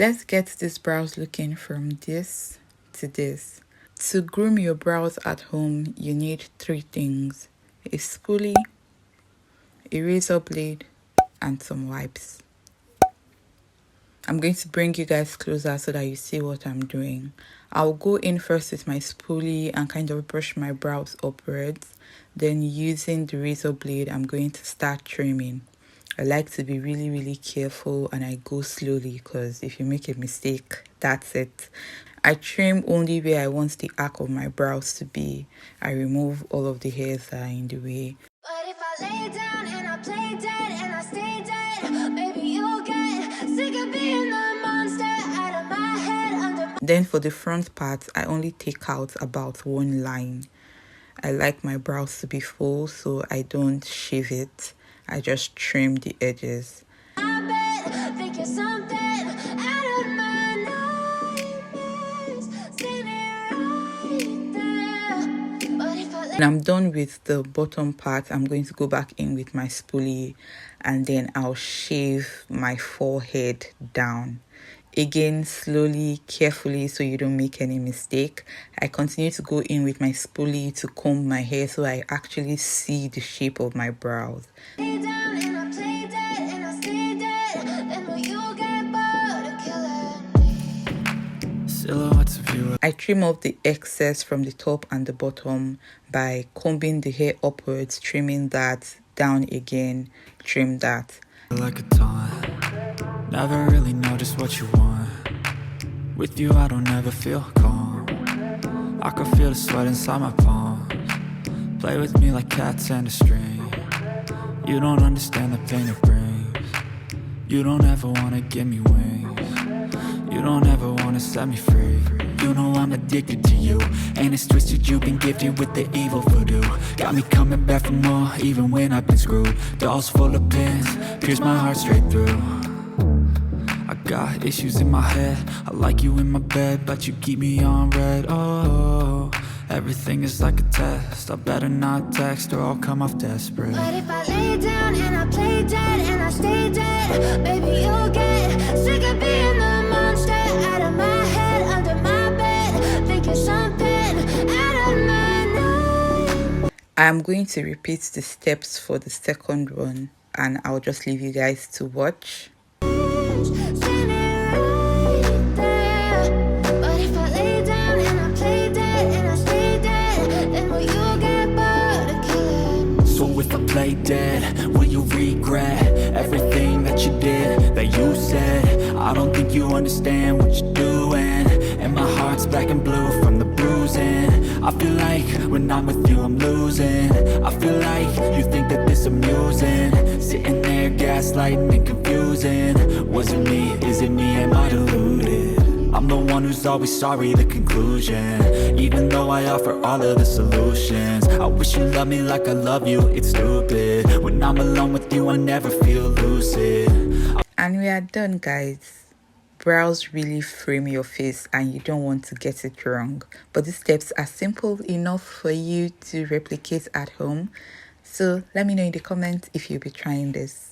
Let's get these brows looking from this to this. To groom your brows at home, you need 3 things: a spoolie, a razor blade, and some wipes. I'm going to bring you guys closer so that you see what I'm doing. I'll go in first with my spoolie and kind of brush my brows upwards. Then using the razor blade, I'm going to start trimming. I like to be really careful, and I go slowly because if you make a mistake, that's it. I trim only where I want the arc of my brows to be. I remove all of the hairs that are in the way. But if I lay down and I play dead and I stay dead, maybe you'll get sick of being the monster out of my head. Then for the front part, I only take out about 1 line. I like my brows to be full, so I don't shave it. I just trim the edges. I think you're something out of my nightmares. Standing right there. But if I When I'm done with the bottom part, I'm going to go back in with my spoolie, and then I'll shave my forehead down. Again, slowly, carefully, so you don't make any mistake. I continue to go in with my spoolie to comb my hair so I actually see the shape of my brows. lay down and I play dead and I stay dead, then will you get bored of killing me? Silhouettes of you. I trim off the excess from the top and the bottom by combing the hair upwards, trimming that, down again, trim that. Like a taunt. Never really know just what you want. With you I don't ever feel calm. I can feel the sweat inside my palms. Play with me like cats and a string. You don't understand the pain it brings. You don't ever wanna give me wings. You don't ever wanna set me free. You know I'm addicted to you, and it's twisted, you've been gifted with the evil voodoo. Got me coming back for more, even when I've been screwed. Dolls full of pins, pierce my heart straight through. I got issues in my head, I like you in my bed, but you keep me on red. Oh, everything is like a test, I better not text or I'll come off desperate. But if I lay down and I play dead and I stay dead, baby you'll get sick of being the monster out of my head, under my bed, think you're something out of my nightmares. I'm going to repeat the steps for the second one, and I'll just leave you guys to watch. Play dead, will you regret everything that you did, that you said? I don't think you understand what you're doing, and my heart's black and blue from the bruising. I feel like when I'm with you I'm losing. I feel like you think that this amusing, sitting there gaslighting and confusing. Was it me, is it me, am I deluded? I'm the one who's always sorry, the conclusion. Even though I offer all of the solutions, I wish you loved me like I love you, it's stupid. When I'm alone with you I never feel lucid. And we are done, guys. Brows really frame your face and you don't want to get it wrong. But these steps are simple enough for you to replicate at home. So let me know in the comments if you'll be trying this.